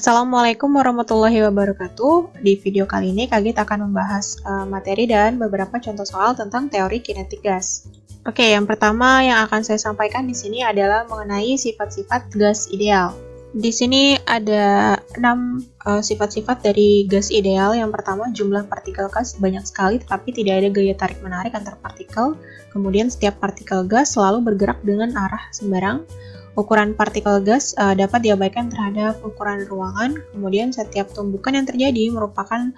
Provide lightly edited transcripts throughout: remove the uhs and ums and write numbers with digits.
Assalamualaikum warahmatullahi wabarakatuh. Di video kali ini Kak Git akan membahas materi dan beberapa contoh soal tentang teori kinetik gas. Oke, yang pertama yang akan saya sampaikan di sini adalah mengenai sifat-sifat gas ideal. Di sini ada 6 sifat-sifat dari gas ideal. Yang pertama, jumlah partikel gas banyak sekali tetapi tidak ada gaya tarik-menarik antar partikel. Kemudian setiap partikel gas selalu bergerak dengan arah sembarang. Ukuran partikel gas dapat diabaikan terhadap ukuran ruangan. Kemudian setiap tumbukan yang terjadi merupakan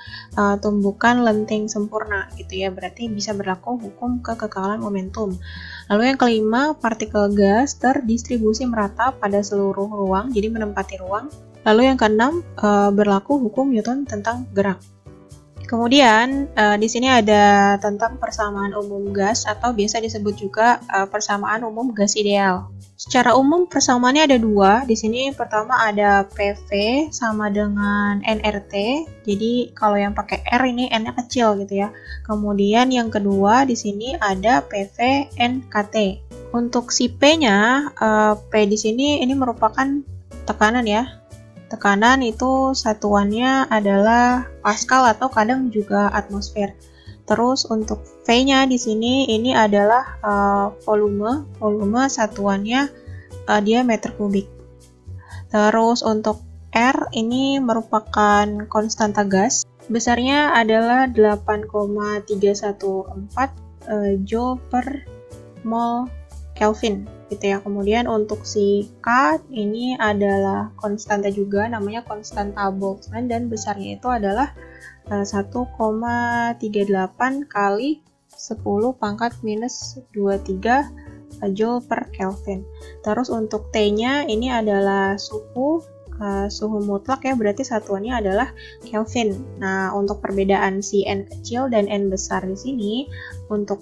tumbukan lenteng sempurna, gitu ya. Berarti bisa berlaku hukum kekekalan momentum. Lalu yang kelima, partikel gas terdistribusi merata pada seluruh ruang, jadi menempati ruang. Lalu yang keenam, berlaku hukum Newton tentang gerak. Kemudian di sini ada tentang persamaan umum gas atau biasa disebut juga persamaan umum gas ideal. Secara umum persamaannya ada dua. Di sini pertama ada PV sama dengan nRT. Jadi kalau yang pakai R ini N-nya kecil gitu ya. Kemudian yang kedua di sini ada PV NKT. Untuk si P-nya, P di sini ini merupakan tekanan ya. Tekanan itu satuannya adalah Pascal atau kadang juga atmosfer. Terus untuk V-nya di sini ini adalah volume. Volume satuannya dia meter kubik. Terus untuk R ini merupakan konstanta gas. Besarnya adalah 8,314 Joule per mol Kelvin gitu ya. Kemudian untuk si K ini adalah konstanta juga, namanya konstanta Boltzmann dan besarnya itu adalah 1,38 kali 10 pangkat minus 23 Joule per Kelvin. Terus untuk T-nya ini adalah suhu mutlak ya, berarti satuannya adalah Kelvin. Nah, untuk perbedaan si N kecil dan N besar di sini, untuk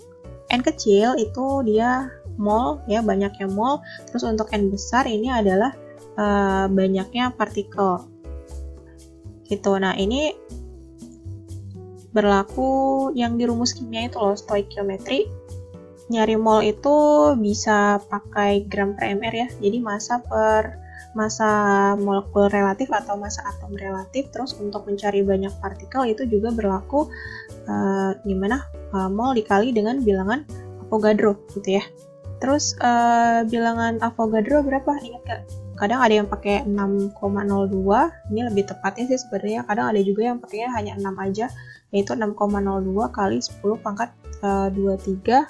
N kecil itu dia mol ya, banyaknya mol. Terus untuk N besar ini adalah banyaknya partikel gitu. Nah, ini berlaku yang di rumus kimia itu loh, stoikiometri. Nyari mol itu bisa pakai gram per mr ya, jadi massa per massa molekul relatif atau massa atom relatif. Terus untuk mencari banyak partikel itu juga berlaku mol dikali dengan bilangan Avogadro gitu ya. Terus bilangan Avogadro berapa? Ingat gak? Kadang ada yang pakai 6,02, ini lebih tepatnya sih sebenarnya. Kadang ada juga yang pakainya hanya 6 aja, yaitu 6,02 kali 10 pangkat 23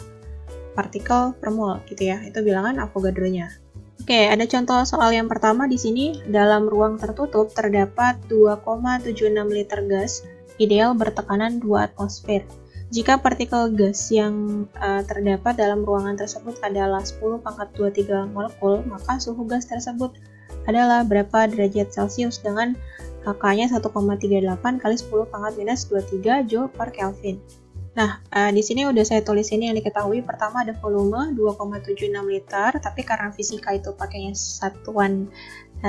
partikel per mol gitu ya. Itu bilangan Avogadro-nya. Oke, ada contoh soal yang pertama di sini. Dalam ruang tertutup terdapat 2,76 liter gas ideal bertekanan 2 atmosfer. Jika partikel gas yang terdapat dalam ruangan tersebut adalah 10 pangkat 23 molekul, maka suhu gas tersebut adalah berapa derajat Celcius dengan K-nya 1,38 kali 10 pangkat minus 23 Joule per Kelvin. Nah, di sini udah saya tulis ini yang diketahui. Pertama ada volume 2,76 liter, tapi karena fisika itu pakainya satuan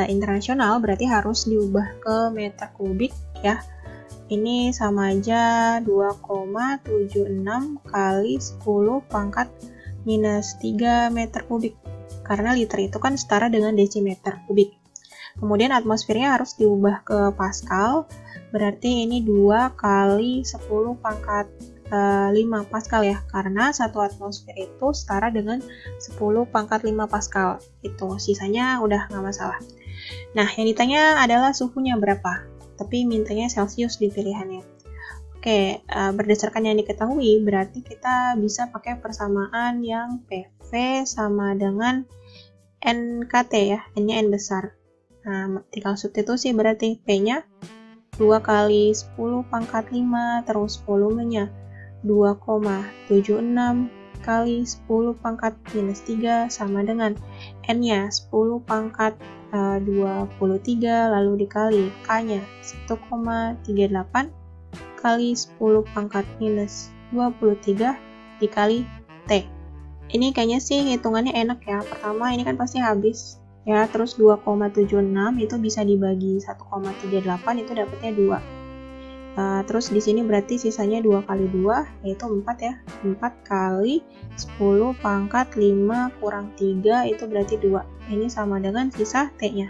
internasional, berarti harus diubah ke meter kubik ya. Ini sama aja 2,76 kali 10 pangkat minus 3 meter kubik. Karena liter itu kan setara dengan desimeter kubik. Kemudian atmosfernya harus diubah ke Pascal. Berarti ini 2 kali 10 pangkat 5 Pascal ya. Karena satu atmosfer itu setara dengan 10 pangkat 5 Pascal. Itu sisanya udah nggak masalah. Nah, yang ditanya adalah suhunya berapa. Tapi mintanya Celcius di pilihannya. Oke, berdasarkan yang diketahui, berarti kita bisa pakai persamaan yang PV sama dengan NKT ya, N-nya N besar. Nah, tinggal substitusi berarti P-nya 2 kali 10 pangkat 5, terus volumenya 2,76 kali 10 pangkat minus 3 sama dengan N-nya 10 pangkat 23 lalu dikali K-nya 1,38 kali 10 pangkat minus 23 dikali T. Ini kayaknya sih hitungannya enak ya. Pertama ini kan pasti habis ya, terus 2,76 itu bisa dibagi 1,38 itu dapatnya 2. Terus di sini berarti sisanya 2 kali 2 yaitu 4 ya. 4 kali 10 pangkat 5 kurang 3 itu berarti 2. Ini sama dengan sisa T-nya.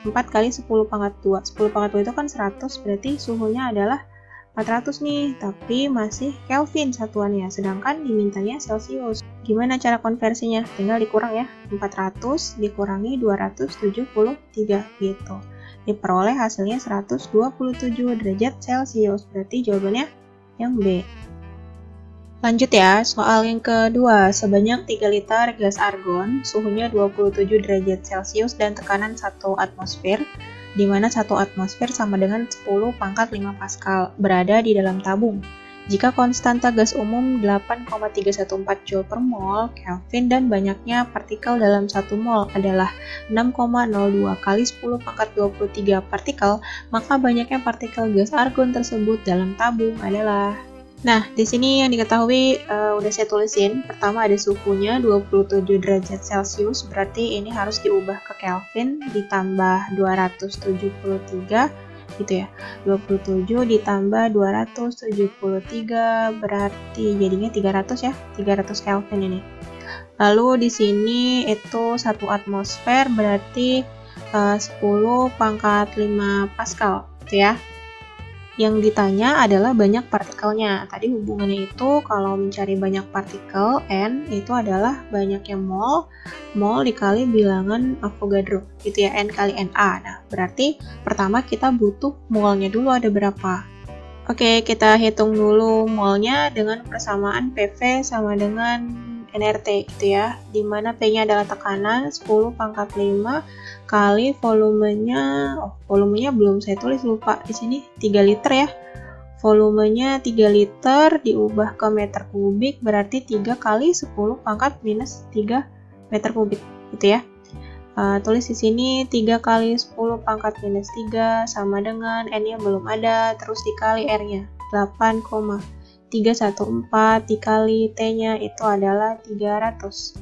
4 kali 10 pangkat 2. 10 pangkat 2 itu kan 100, berarti suhunya adalah 400 nih, tapi masih Kelvin satuannya, sedangkan dimintanya Celcius. Gimana cara konversinya? Tinggal dikurang ya, 400 dikurangi 273 gitu. Diperoleh hasilnya 127 derajat Celcius, berarti jawabannya yang B. Lanjut ya, soal yang kedua. Sebanyak 3 liter gas argon, suhunya 27 derajat Celcius dan tekanan 1 atmosfer, di mana 1 atmosfer sama dengan 10 pangkat 5 Pascal, berada di dalam tabung. Jika konstanta gas umum 8,314 Joule per mol Kelvin dan banyaknya partikel dalam 1 mol adalah 6,02 kali 10 pangkat 23 partikel, maka banyaknya partikel gas argon tersebut dalam tabung adalah... Nah, di sini yang diketahui udah saya tulisin. Pertama ada suhunya 27 derajat Celcius, berarti ini harus diubah ke Kelvin ditambah 273 gitu ya. 27 ditambah 273 berarti jadinya 300 ya. 300 Kelvin ini. Lalu di sini itu 1 atmosfer berarti 10 pangkat 5 Pascal gitu ya. Yang ditanya adalah banyak partikelnya. Tadi hubungannya itu kalau mencari banyak partikel, N itu adalah banyaknya mol dikali bilangan Avogadro, gitu ya, N kali Na. Nah, berarti pertama kita butuh molnya dulu ada berapa. Oke, kita hitung dulu molnya dengan persamaan PV sama dengan nRT gitu ya, dimana P-nya adalah tekanan 10 pangkat 5 kali volumenya, volumenya belum saya tulis, lupa di sini 3 liter ya, volumenya 3 liter diubah ke meter kubik berarti 3 kali 10 pangkat minus 3 meter kubik gitu ya. Tulis di sini 3 kali 10 pangkat minus 3 sama dengan N-nya belum ada, terus dikali R-nya 8,314 dikali T-nya itu adalah 300.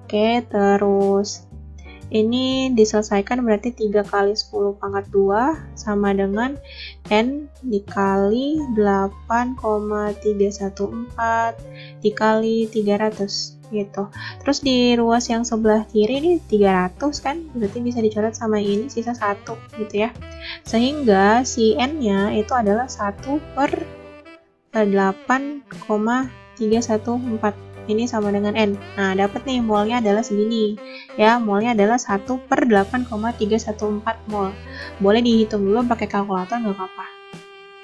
Oke, terus ini diselesaikan berarti 3 kali 10 pangkat 2 sama dengan N dikali 8,314 dikali 300 gitu. Terus di ruas yang sebelah kiri ini 300 kan, berarti bisa dicoret sama ini sisa 1 gitu ya. Sehingga si N-nya itu adalah 1/8,314. Ini sama dengan N. Nah, dapat nih molnya adalah segini. Ya, molnya adalah 1/8,314 mol. Boleh dihitung dulu pakai kalkulator, nggak apa-apa.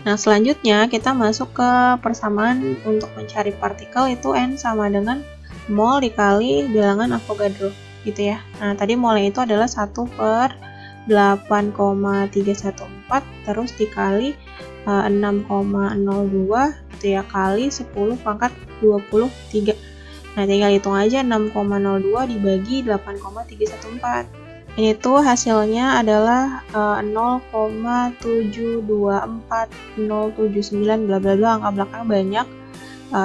Nah, selanjutnya kita masuk ke persamaan untuk mencari partikel, itu N sama dengan mol dikali bilangan Avogadro, gitu ya. Nah, tadi molnya itu adalah 1/8,314 terus dikali 6,02 gitu ya, kali 10 pangkat 23. Nah, tinggal hitung aja 6,02 dibagi 8,314. Ini tuh hasilnya adalah 0,724079 bla bla bla, angka belakang banyak.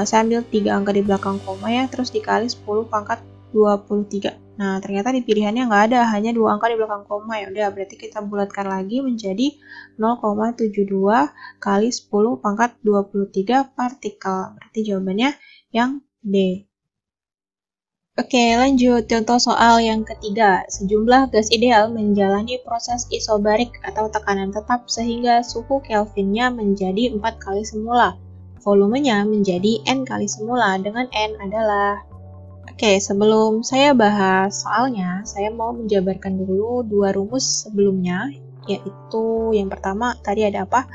Saya ambil 3 angka di belakang koma ya, terus dikali 10 pangkat 23. Nah, ternyata di pilihannya nggak ada, hanya 2 angka di belakang koma. Ya udah, berarti kita bulatkan lagi menjadi 0,72 kali 10 pangkat 23 partikel. Berarti jawabannya yang B. Oke, lanjut. Contoh soal yang ketiga. Sejumlah gas ideal menjalani proses isobarik atau tekanan tetap sehingga suhu Kelvinnya menjadi 4 kali semula. Volumenya menjadi N kali semula dengan N adalah... Oke, sebelum saya bahas soalnya, saya mau menjabarkan dulu 2 rumus sebelumnya, yaitu yang pertama tadi ada apa?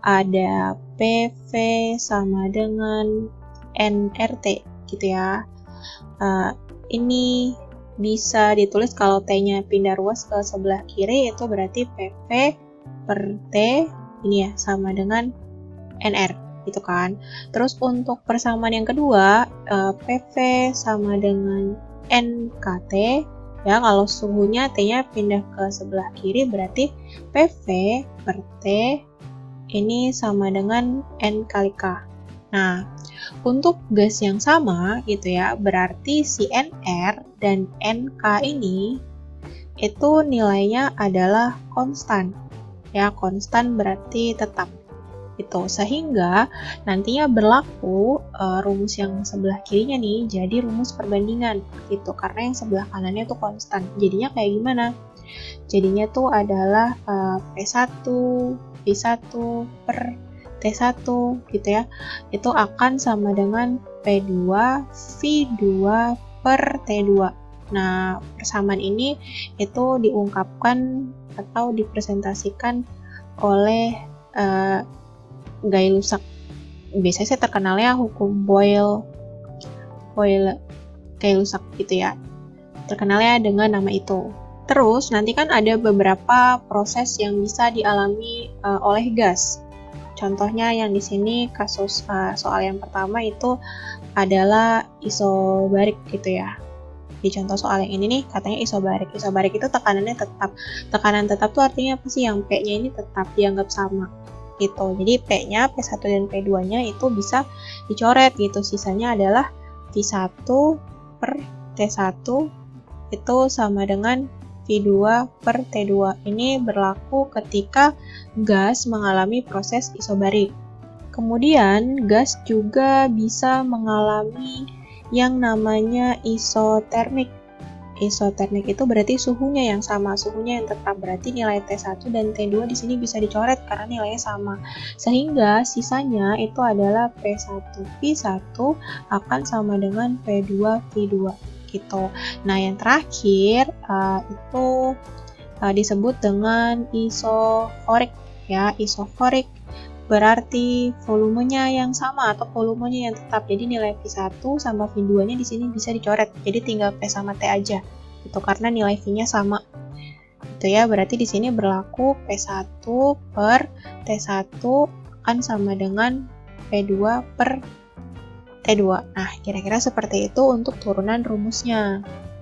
Ada PV sama dengan nRT gitu ya. Ini bisa ditulis kalau T-nya pindah ruas ke sebelah kiri, itu berarti PV per T ini ya sama dengan NR gitu kan. Terus untuk persamaan yang kedua, PV sama dengan NKT ya, kalau suhunya T-nya pindah ke sebelah kiri berarti PV per T ini sama dengan N kali K. Nah, untuk gas yang sama gitu ya, berarti si NR dan NK ini itu nilainya adalah konstan. Ya, konstan berarti tetap. Itu sehingga nantinya berlaku rumus yang sebelah kirinya nih jadi rumus perbandingan gitu, karena yang sebelah kanannya itu konstan. Jadinya kayak gimana? Jadinya tuh adalah P1 V1 per T1 gitu ya. Itu akan sama dengan P2 V2 per T2. Nah, persamaan ini itu diungkapkan atau dipresentasikan oleh Gay-Lussac. Biasanya saya terkenalnya hukum Gay-Lussac gitu ya. Terkenalnya dengan nama itu. Terus nanti kan ada beberapa proses yang bisa dialami oleh gas. Contohnya yang di sini kasus soal yang pertama itu adalah isobarik gitu ya. Di contoh soal yang ini nih katanya isobarik. Isobarik itu tekanannya tetap. Tekanan tetap tuh artinya apa sih? Yang P-nya ini tetap dianggap sama gitu. Jadi P-nya, P1 dan P2-nya itu bisa dicoret gitu. Sisanya adalah V1 per T1 itu sama dengan V2 per T2. Ini berlaku ketika gas mengalami proses isobarik. Kemudian gas juga bisa mengalami yang namanya isotermik. Isotermik itu berarti suhunya yang sama, suhunya yang tetap, berarti nilai T1 dan T2 di sini bisa dicoret karena nilainya sama. Sehingga sisanya itu adalah P1V1 akan sama dengan P2V2 gitu. Nah, yang terakhir itu disebut dengan isoforik ya. Isoforik berarti volumenya yang sama atau volumenya yang tetap. Jadi nilai V1 sama V2-nya di sini bisa dicoret. Jadi tinggal P sama T aja. Itu karena nilai V-nya sama. Itu ya, berarti di sini berlaku P1 per T1 akan sama dengan P2 per T2. Nah, kira-kira seperti itu untuk turunan rumusnya.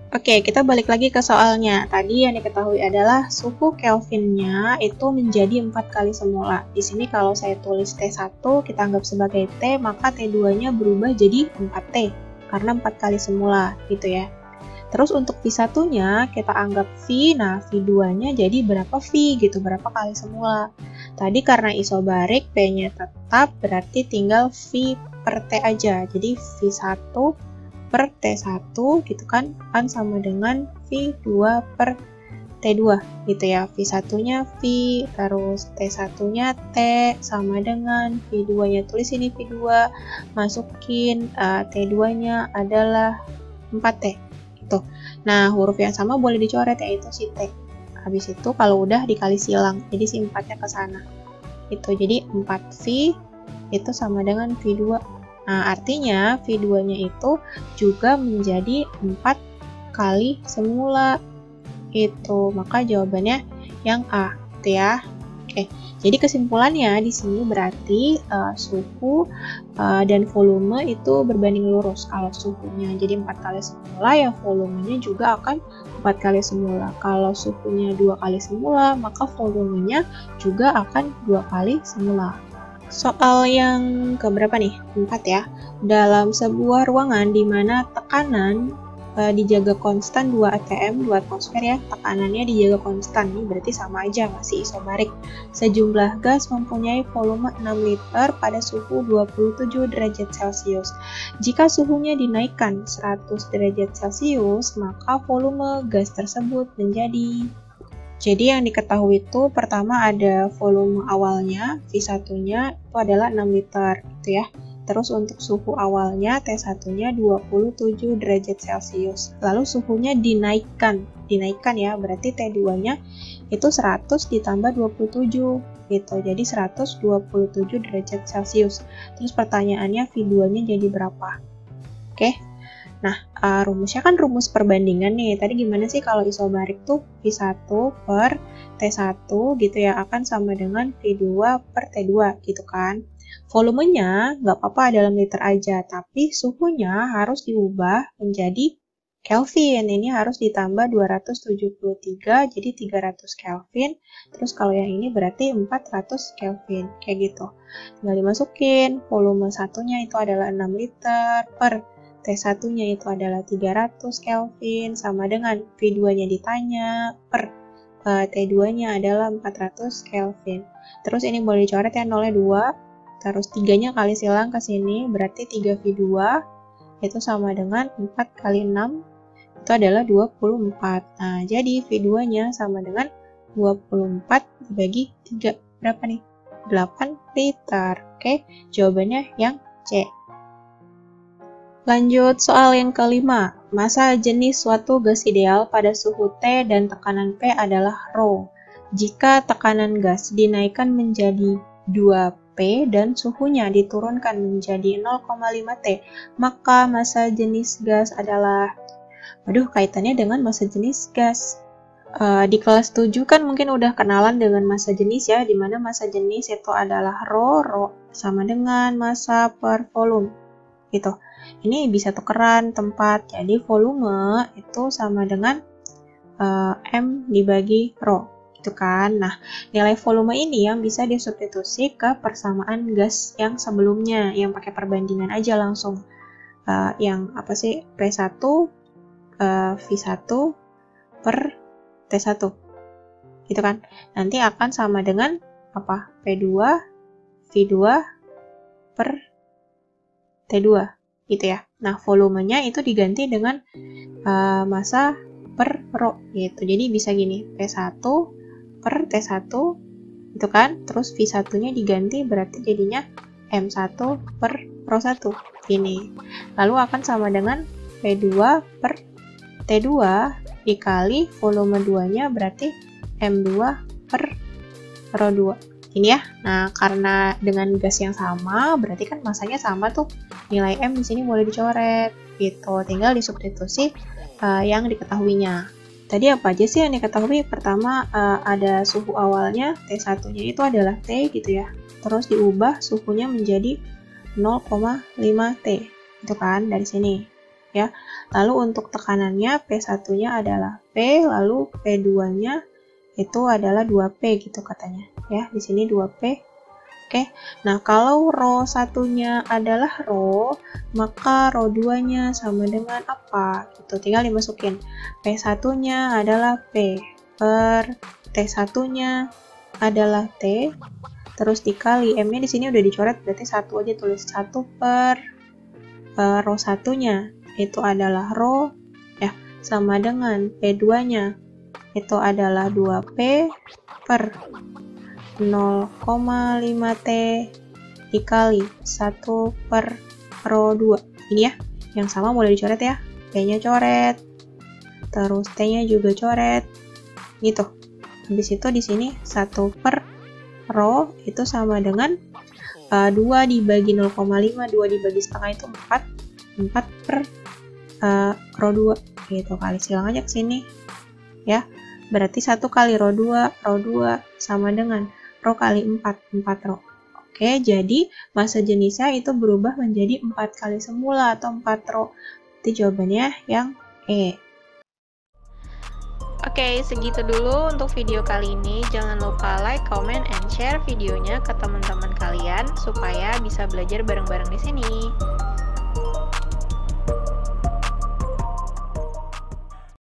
Oke, kita balik lagi ke soalnya. Tadi yang diketahui adalah suhu Kelvinnya itu menjadi 4 kali semula. Di sini kalau saya tulis T1 kita anggap sebagai T, maka T2-nya berubah jadi 4T karena 4 kali semula gitu ya. Terus untuk V1-nya kita anggap V, nah V2-nya jadi berapa V gitu, berapa kali semula. Tadi karena isobarik P-nya tetap, berarti tinggal V per T aja. Jadi V1 per T1 gitu kan sama dengan V2 per T2 gitu ya. V1-nya V, terus T1-nya T sama dengan V2-nya, tulis ini V2, masukin T2-nya adalah 4T gitu. Nah, huruf yang sama boleh dicoret yaitu si T. Habis itu kalau udah dikali silang, jadi si 4-nya ke sana. Itu jadi 4V itu sama dengan V2. Nah, artinya V2-nya itu juga menjadi 4 kali semula. Itu, maka jawabannya yang A, gitu ya. Oke, jadi kesimpulannya di sini berarti suhu dan volume itu berbanding lurus. Kalau suhunya jadi 4 kali semula, ya volumenya juga akan 4 kali semula. Kalau suhunya 2 kali semula, maka volumenya juga akan 2 kali semula. Soal yang keberapa nih? 4 ya. Dalam sebuah ruangan di mana tekanan dijaga konstan 2 atm, 2 atmosfer ya, tekanannya dijaga konstan, ini berarti sama aja, masih isobarik. Sejumlah gas mempunyai volume 6 liter pada suhu 27 derajat Celcius. Jika suhunya dinaikkan 100 derajat Celcius, maka volume gas tersebut menjadi. Jadi yang diketahui itu pertama ada volume awalnya, V1-nya itu adalah 6 liter gitu ya. Terus untuk suhu awalnya T1-nya 27 derajat Celcius. Lalu suhunya dinaikkan ya, berarti T2-nya itu 100 ditambah 27 gitu. Jadi 127 derajat Celcius. Terus pertanyaannya V2-nya jadi berapa? Oke. Nah, rumusnya kan rumus perbandingan nih. Tadi gimana sih kalau isobarik tuh V1 per T1 gitu ya, akan sama dengan V2 per T2 gitu kan. Volumenya nggak apa-apa dalam liter aja, tapi suhunya harus diubah menjadi Kelvin. Ini harus ditambah 273, jadi 300 Kelvin. Terus kalau yang ini berarti 400 Kelvin, kayak gitu. Tinggal dimasukin, volume satunya itu adalah 6 liter per T1-nya itu adalah 300 Kelvin, sama dengan V2-nya ditanya, per T2-nya adalah 400 Kelvin. Terus ini boleh dicoret ya, 0-nya 2, terus 3-nya kali silang ke sini, berarti 3V2, itu sama dengan 4 kali 6, itu adalah 24. Nah, jadi V2-nya sama dengan 24 dibagi 3. Berapa nih? 8 liter. Oke, jawabannya yang C. Lanjut soal yang kelima. Massa jenis suatu gas ideal pada suhu T dan tekanan P adalah ρ. Jika tekanan gas dinaikkan menjadi 2P dan suhunya diturunkan menjadi 0,5 T, maka massa jenis gas adalah... Waduh, kaitannya dengan massa jenis gas. Di kelas 7 kan mungkin udah kenalan dengan massa jenis ya, di mana massa jenis itu adalah ρ sama dengan massa per volume. Gitu. Ini bisa tukeran tempat, jadi volume itu sama dengan M dibagi ρ. Gitu kan. Nah, nilai volume ini yang bisa disubstitusi ke persamaan gas yang sebelumnya, yang pakai perbandingan aja langsung. Yang apa sih? P1 V1 per T1. Gitu kan. Nanti akan sama dengan apa? P2 V2 per T2. Gitu ya. Nah, volumenya itu diganti dengan massa per ρ gitu. Jadi bisa gini, P1 per T1 itu kan, terus V1-nya diganti berarti jadinya M1 per ρ1 ini. Lalu akan sama dengan P2 per T2 dikali volume 2-nya berarti M2 per ρ2. Ini ya. Nah, karena dengan gas yang sama berarti kan masanya sama tuh. Nilai M di sini boleh dicoret gitu. Tinggal disubstitusi yang diketahuinya. Tadi apa aja sih yang diketahui? Pertama ada suhu awalnya, T1-nya itu adalah T gitu ya. Terus diubah suhunya menjadi 0,5 T. Itu kan dari sini ya. Lalu untuk tekanannya P1-nya adalah P, lalu P2-nya itu adalah 2P gitu katanya. Ya, di sini 2P. Oke. Nah, kalau ρ1-nya adalah ρ, maka ρ2-nya sama dengan apa? Gitu, tinggal dimasukin. P1-nya adalah P per T1-nya adalah T, terus dikali M-nya di sini udah dicoret, berarti 1 aja tulis 1 per ρ1-nya itu adalah ρ ya, sama dengan P2-nya itu adalah 2P per 0,5 T dikali 1 per ρ2. Ini ya, yang sama boleh dicoret ya. P-nya coret, terus T-nya juga coret. Gitu. Habis itu di sini 1 per ρ itu sama dengan 2 dibagi 0,5, 2 dibagi setengah itu 4. 4 per ρ2 gitu. Kali silang aja ke sini. Ya. Berarti 1 kali ρ2 sama dengan ρ kali 4 ρ. Oke, jadi massa jenisnya itu berubah menjadi 4 kali semula atau 4 ρ. Jadi jawabannya yang E. Oke, segitu dulu untuk video kali ini. Jangan lupa like, comment, and share videonya ke teman-teman kalian supaya bisa belajar bareng-bareng di sini.